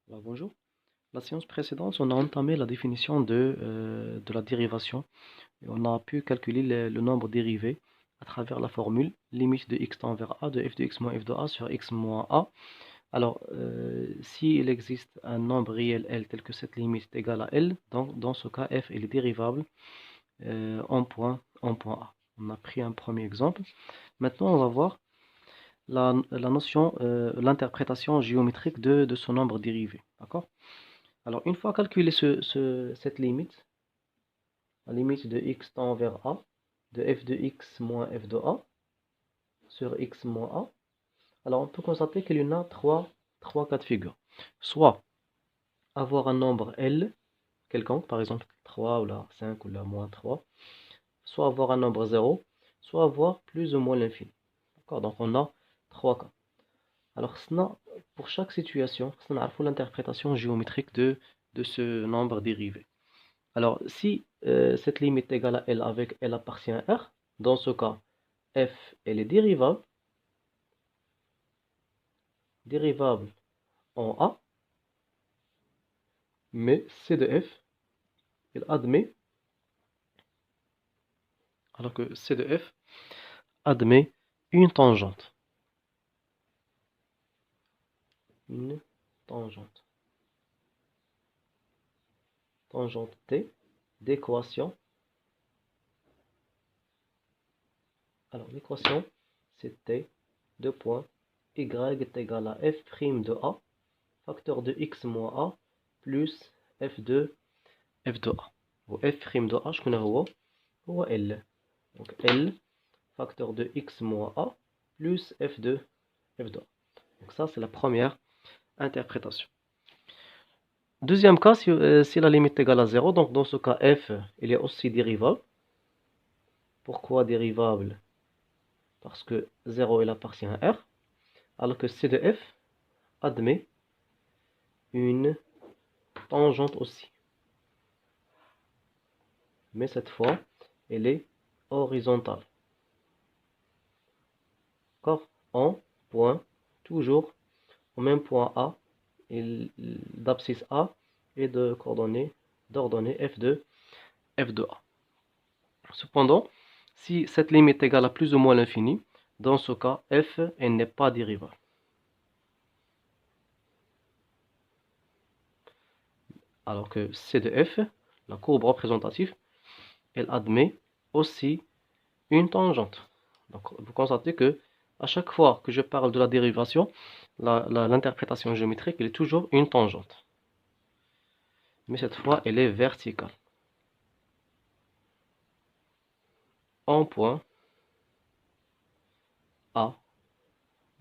Alors, bonjour. La séance précédente, on a entamé la définition de la dérivation. Et on a pu calculer le nombre dérivé à travers la formule limite de x tend vers a de f de x moins f de a sur x moins a. Alors, s'il existe un nombre réel L tel que cette limite est égale à L, donc dans ce cas, f est dérivable en point A. On a pris un premier exemple. Maintenant, on va voir la notion, l'interprétation géométrique de ce nombre dérivé. D'accord? Alors, une fois calculé cette limite, la limite de x tend vers a, de f de x moins f de a sur x moins a, alors on peut constater qu'il y en a trois cas de figure. Soit avoir un nombre L quelconque, par exemple 3 ou la 5 ou la moins 3, soit avoir un nombre 0, soit avoir plus ou moins l'infini. D'accord? Donc on a trois cas. Alors, pour chaque situation, on a l'interprétation géométrique de ce nombre dérivé. Alors, si cette limite est égale à L avec L appartient à R, dans ce cas, f elle est dérivable en A, mais C de f, elle admet, alors que C de f admet une tangente. Une tangente. Tangente T d'équation. Alors, l'équation, c'est T, deux points, y est égal à f' de A, facteur de x moins A, plus f de A. Ou f' de A, je connais هو L. Donc L, facteur de x moins A, plus f de A. Donc ça, c'est la première interprétation. Deuxième cas, si la limite est égale à 0, donc dans ce cas, f, il est aussi dérivable. Pourquoi dérivable? Parce que 0, il appartient à R, alors que C de f admet une tangente aussi. Mais cette fois, elle est horizontale. D'accord? En point, toujours au même point A, d'abscisse A et d'ordonnée f de A. Cependant, si cette limite est égale à plus ou moins l'infini, dans ce cas, f elle n'est pas dérivable. Alors que C de f, la courbe représentative, elle admet aussi une tangente. Donc vous constatez que à chaque fois que je parle de la dérivation, l'interprétation géométrique elle est toujours une tangente. Mais cette fois, elle est verticale. En point A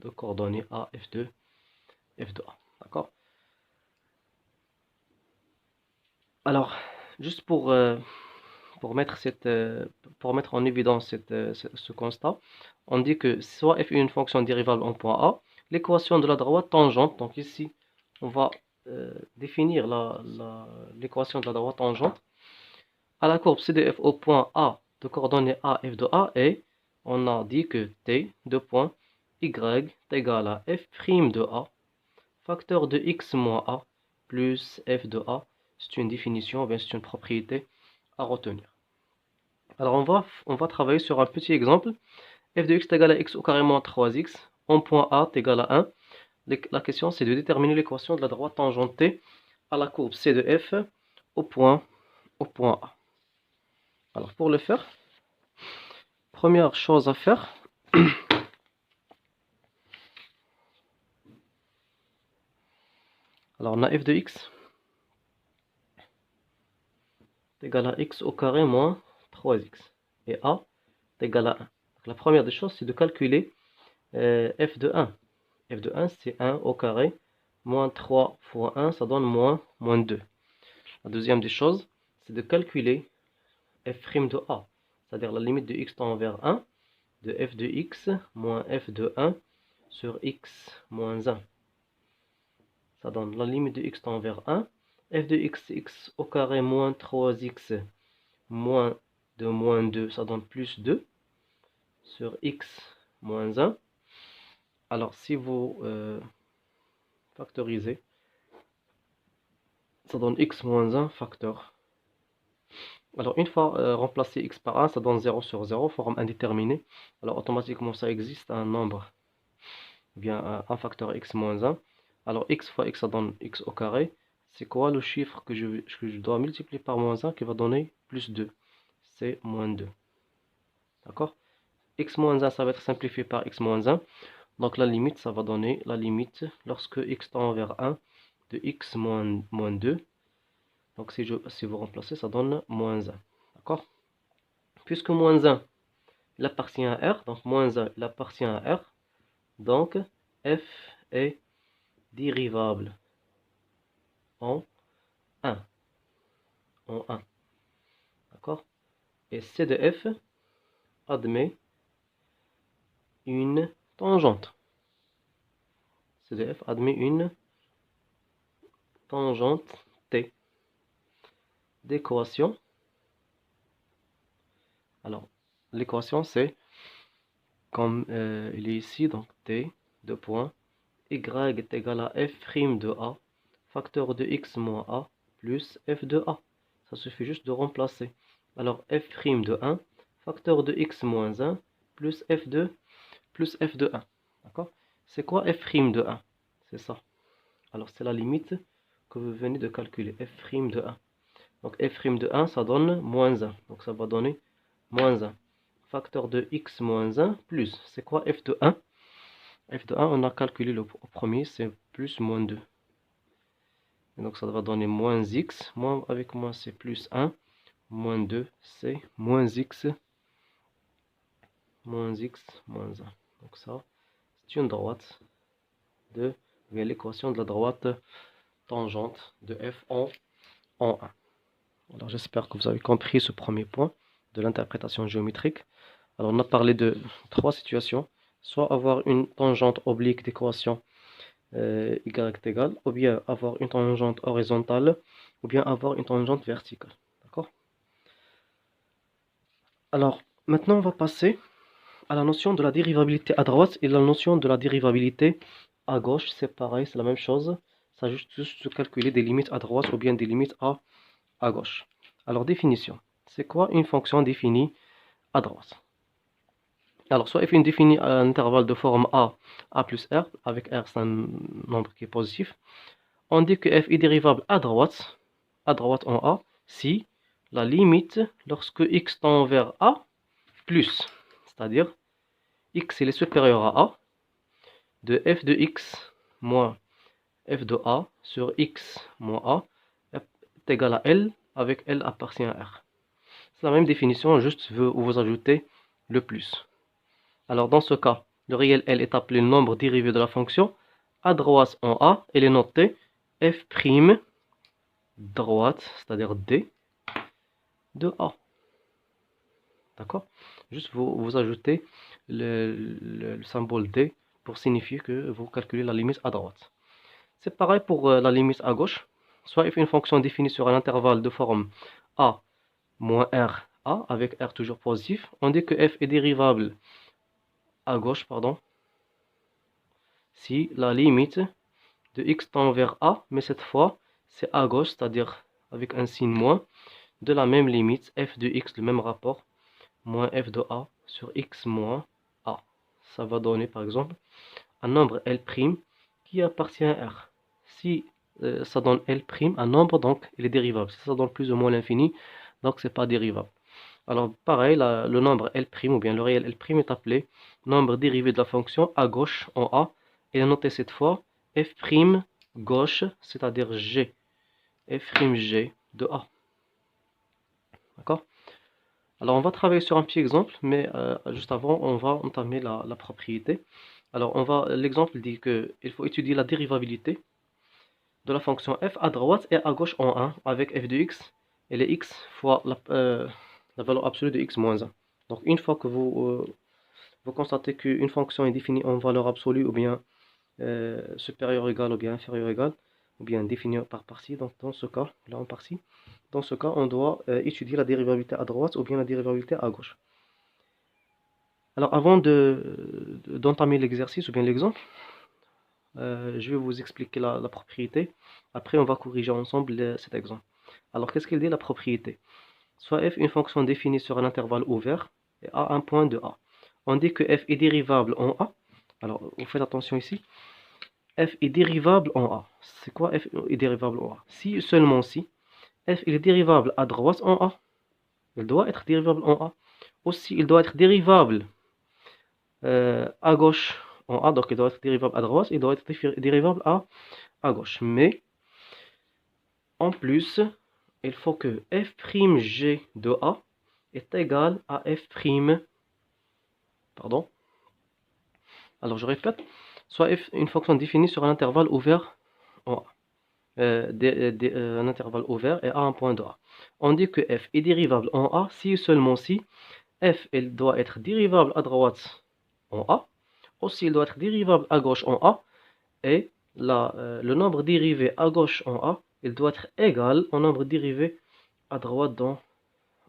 de coordonnées A, F2, F2A. D'accord? Alors, juste pour mettre en évidence ce constat, on dit que soit f est une fonction dérivable en point A, l'équation de la droite tangente, donc ici, on va définir l'équation de la droite tangente à la courbe CDF au point A de coordonnées A, f de A, et on a dit que t, deux points, y est égal à f' de A, facteur de x moins A, plus f de A. C'est une définition, bien c'est une propriété à retenir. Alors on va travailler sur un petit exemple. F de x est égal à x au carré moins 3x, en point A est égal à 1. La question c'est de déterminer l'équation de la droite tangentée à la courbe C de f au point A. Alors pour le faire, première chose à faire, alors on a f de x est égal à x au carré moins 3x et a est égal à 1. Donc, la première des choses c'est de calculer f de 1. F de 1 c'est 1 au carré moins 3 fois 1 ça donne moins 2. La deuxième des choses c'est de calculer f' de a, c'est-à-dire la limite de x tend vers 1 de f de x moins f de 1 sur x moins 1. Ça donne la limite de x tend vers 1. F de x, x au carré moins 3x moins de moins 2, ça donne plus 2 sur x moins 1. Alors si vous factorisez, ça donne x moins 1 facteur. Alors une fois remplacé x par 1, ça donne 0 sur 0, forme indéterminée. Alors automatiquement ça existe un nombre, bien un facteur x moins 1. Alors x fois x, ça donne x au carré. C'est quoi le chiffre que je dois multiplier par moins 1 qui va donner plus 2? C'est moins 2. D'accord? X moins 1, ça va être simplifié par x moins 1. Donc la limite, ça va donner la limite lorsque x tend vers 1 de x moins 2. Donc si vous remplacez, ça donne moins 1. D'accord? Puisque moins 1, il appartient à R, donc moins 1, il appartient à R. Donc f est dérivable en 1. En 1. D'accord? Et C de f admet une tangente. C de f admet une tangente T d'équation. Alors, l'équation c'est comme il est ici, donc T, de points, y est égal à f' de A, facteur de x moins A, plus f de A. Ça suffit juste de remplacer. Alors, f' de 1, facteur de x moins 1, plus f de 1. D'accord? C'est quoi f' de 1? C'est ça. Alors, c'est la limite que vous venez de calculer, f' de 1. Donc, f' de 1, ça donne moins 1. Donc, ça va donner moins 1. Facteur de x moins 1 plus. C'est quoi f de 1? F de 1, on a calculé le premier, c'est plus moins 2. Et donc ça va donner moins x. Moins avec moins, c'est plus 1. Moins 2, c'est moins x. Moins x moins 1. Donc ça, c'est une droite de l'équation de la droite tangente de f en 1. Alors j'espère que vous avez compris ce premier point de l'interprétation géométrique. Alors on a parlé de trois situations. Soit avoir une tangente oblique d'équation y est égal, ou bien avoir une tangente horizontale, ou bien avoir une tangente verticale. D'accord? Alors maintenant on va passer à la notion de la dérivabilité à droite et la notion de la dérivabilité à gauche. C'est pareil, c'est la même chose. Ça juste de calculer des limites à droite ou bien des limites à gauche. Alors définition. C'est quoi une fonction définie à droite? Alors, soit f est définie à un intervalle de forme a plus r, avec r c'est un nombre qui est positif. On dit que f est dérivable à droite en a, si la limite, lorsque x tend vers a, plus, c'est-à-dire x il est supérieur à a, de f de x moins f de a sur x moins a est égal à L, avec L appartient à R. C'est la même définition, juste vous ajoutez le plus. Alors dans ce cas, le réel L est appelé le nombre dérivé de la fonction. À droite en A, elle est notée f' droite, c'est-à-dire D, de A. D'accord? Juste vous ajoutez le symbole D pour signifier que vous calculez la limite à droite. C'est pareil pour la limite à gauche. Soit f est une fonction définie sur un intervalle de forme A moins R A, avec R toujours positif. On dit que f est dérivable à gauche, pardon, si la limite de x tend vers A, mais cette fois c'est à gauche, c'est-à-dire avec un signe moins, de la même limite, f de x, le même rapport, moins f de A sur x moins A. Ça va donner par exemple un nombre L' qui appartient à R. Si ça donne L', un nombre, donc il est dérivable. Si ça donne plus ou moins l'infini, donc c'est pas dérivable. Alors pareil, le nombre L' ou bien le réel L' est appelé nombre dérivé de la fonction à gauche en A. Et a noté cette fois f' gauche, c'est-à-dire g, f'g de A. D'accord? Alors on va travailler sur un petit exemple, mais juste avant, on va entamer la propriété. Alors l'exemple dit qu'il faut étudier la dérivabilité de la fonction f à droite et à gauche en 1 avec f de x et les x fois la valeur absolue de x moins 1. Donc une fois que vous constatez qu'une fonction est définie en valeur absolue ou bien supérieur égal ou bien inférieur égal, ou bien définie par partie, donc dans ce cas, là en partie, dans ce cas, on doit étudier la dérivabilité à droite ou bien la dérivabilité à gauche. Alors avant d'entamer l'exercice ou bien l'exemple, je vais vous expliquer la propriété. Après, on va corriger ensemble cet exemple. Alors, qu'est-ce qu'il dit la propriété? Soit f une fonction définie sur un intervalle ouvert et a un point de a. On dit que f est dérivable en a. Alors, vous faites attention ici. F est dérivable en a. C'est quoi f est dérivable en a? Si seulement si f il est dérivable à droite en a, il doit être dérivable en a. Aussi, il doit être dérivable à gauche en a, donc il doit être dérivable à droite, il doit être dérivable à gauche. Mais en plus, il faut que f'g de a est égal à pardon. Alors je répète, soit f une fonction définie sur un intervalle ouvert en a. Un intervalle ouvert et a un point de a. On dit que f est dérivable en a si et seulement si f elle doit être dérivable à droite en a, aussi il doit être dérivable à gauche en a, et le nombre dérivé à gauche en a, il doit être égal au nombre dérivé à droite dans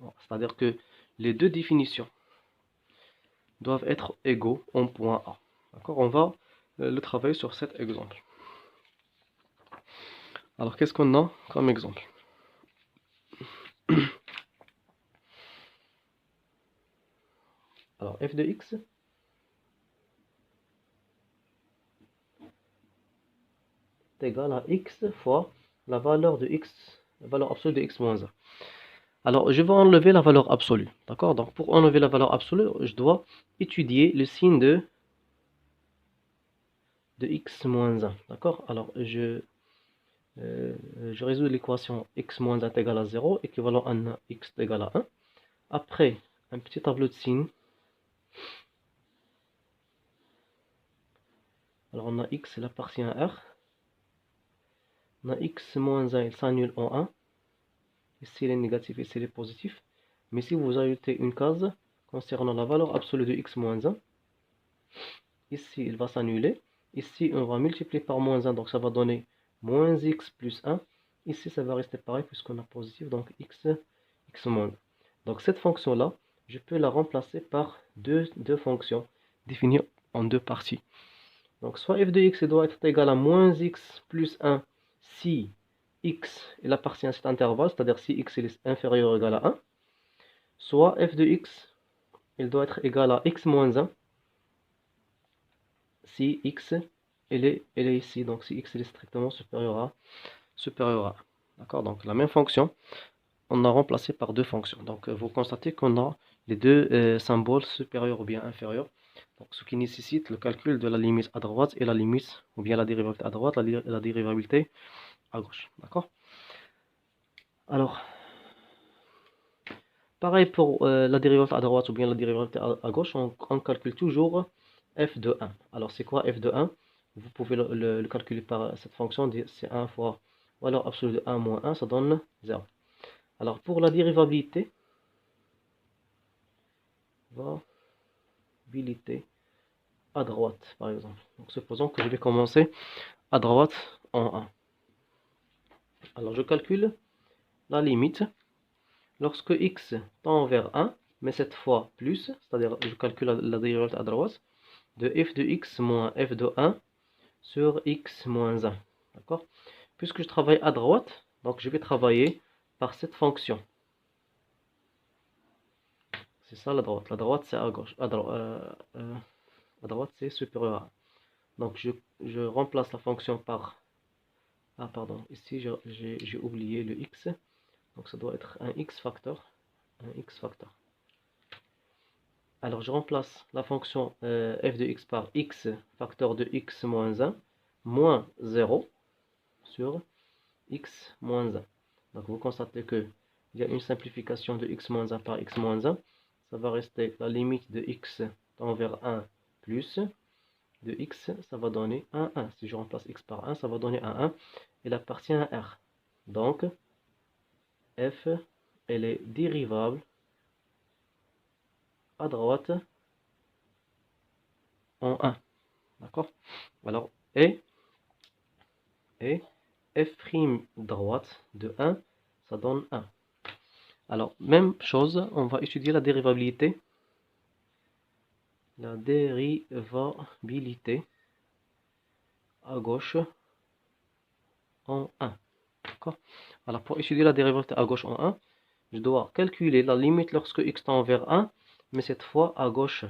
a. C'est-à-dire que les deux définitions doivent être égaux en point A. D'accord? On va le travailler sur cet exemple. Alors, qu'est-ce qu'on a comme exemple? Alors, f de x est égal à x fois la valeur de x, la valeur absolue de x moins 1. Alors, je vais enlever la valeur absolue. D'accord? Donc, pour enlever la valeur absolue, je dois étudier le signe de x moins 1. D'accord? Alors, je résous l'équation x moins 1 est égal à 0, équivalent à x est égal à 1. Après, un petit tableau de signes. Alors, on a x, il appartient à R. On a x moins 1, il s'annule en 1. Ici, il est négatif, ici, il est positif. Mais si vous ajoutez une case concernant la valeur absolue de x moins 1, ici, il va s'annuler. Ici, on va multiplier par moins 1, donc ça va donner moins x plus 1. Ici, ça va rester pareil puisqu'on a positif, donc x moins 1. Donc cette fonction-là, je peux la remplacer par deux fonctions définies en deux parties. Donc soit f de x doit être égal à moins x plus 1 si x il appartient à cet intervalle, c'est-à-dire si x est inférieur ou égal à 1. Soit f de x il doit être égal à x moins 1 si x elle est ici, donc si x est strictement supérieur à 1. D'accord, donc la même fonction, on a remplacé par deux fonctions. Donc vous constatez qu'on a les deux symboles supérieurs ou bien inférieurs. Donc ce qui nécessite le calcul de la limite à droite et la limite, ou bien la dérivabilité à droite, la dérivabilité à gauche. D'accord? Alors, pareil pour la dérivabilité à droite ou bien la dérivabilité à gauche, on calcule toujours f de 1. Alors c'est quoi f de 1? Vous pouvez le calculer par cette fonction, c'est 1 fois valeur absolue de 1 moins 1, ça donne 0. Alors pour la dérivabilité à droite, par exemple. Donc supposons que je vais commencer à droite en 1. Alors je calcule la limite lorsque x tend vers 1, mais cette fois plus, c'est-à-dire je calcule la dérivabilité à droite de f de x moins f de 1 sur x moins 1. D'accord? Puisque je travaille à droite, donc je vais travailler par cette fonction. C'est ça la droite. La droite c'est à gauche. À droite c'est supérieur à 1. Donc je remplace la fonction par... Ah pardon, ici j'ai oublié le x. Donc ça doit être un x facteur. Un x facteur. Alors je remplace la fonction f de x par x facteur de x moins 1 moins 0 sur x moins 1. Donc vous constatez que il y a une simplification de x moins 1 par x moins 1. Ça va rester la limite de x tend vers 1 plus de x, ça va donner 1, 1. Si je remplace x par 1, ça va donner 1, 1. Il appartient à R. Donc, f, elle est dérivable à droite en 1. D'accord? Alors, et f' droite de 1, ça donne 1. Alors, même chose, on va étudier la dérivabilité. La dérivabilité à gauche en 1. D'accord? Alors pour étudier la dérivabilité à gauche en 1, je dois calculer la limite lorsque x tend vers 1, mais cette fois à gauche.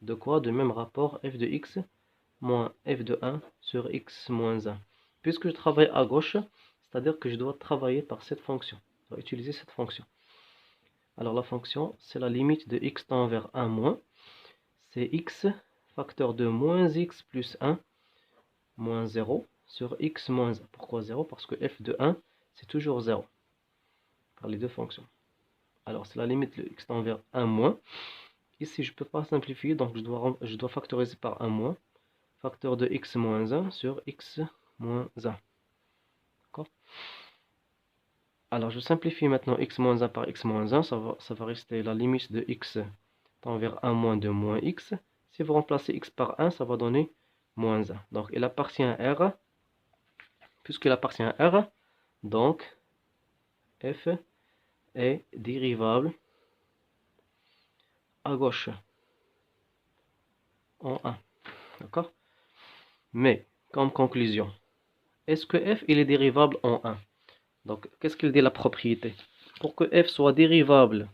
De quoi? De même rapport f de x moins f de 1 sur x moins 1. Puisque je travaille à gauche, c'est-à-dire que je dois travailler par cette fonction. Je dois utiliser cette fonction. Alors la fonction, c'est la limite de x tend vers 1 moins. C'est x facteur de moins x plus 1 moins 0 sur x moins 1. Pourquoi 0? Parce que f de 1, c'est toujours 0. Par les deux fonctions. Alors c'est la limite de x tend vers 1 moins. Ici, je ne peux pas simplifier, donc je dois factoriser par 1 moins. Facteur de x moins 1 sur x moins 1. D'accord? Alors je simplifie maintenant x moins 1 par x moins 1. Ça va rester la limite de x tend vers 1 moins de moins x. Si vous remplacez x par 1, ça va donner moins 1. Donc il appartient à R. Puisqu'il appartient à R, donc f est dérivable à gauche en 1. D'accord? Mais, comme conclusion, est-ce que f il est dérivable en 1? Donc, qu'est-ce qu'il dit la propriété? Pour que f soit dérivable,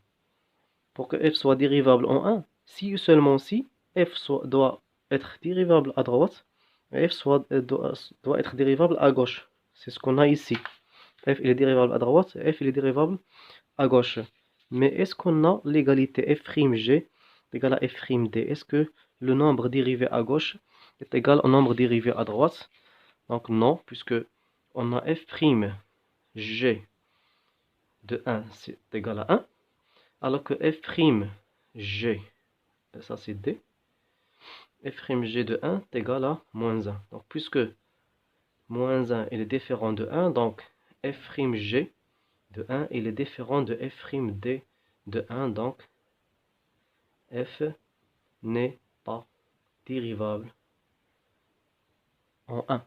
en 1, si et seulement si f doit être dérivable à droite, et f doit être dérivable à gauche. C'est ce qu'on a ici. F il est dérivable à droite, et f il est dérivable à gauche. Mais est-ce qu'on a l'égalité f'g égale à f'd? Est-ce que le nombre dérivé à gauche est égal au nombre dérivé à droite? Donc non, puisque on a f'g de 1 c'est égal à 1, alors que f'g, ça c'est d, f'g de 1 est égal à moins 1. Donc puisque moins 1 il est différent de 1, donc f'g de 1 il est différent de f'd de 1, donc f n'est pas dérivable en 1.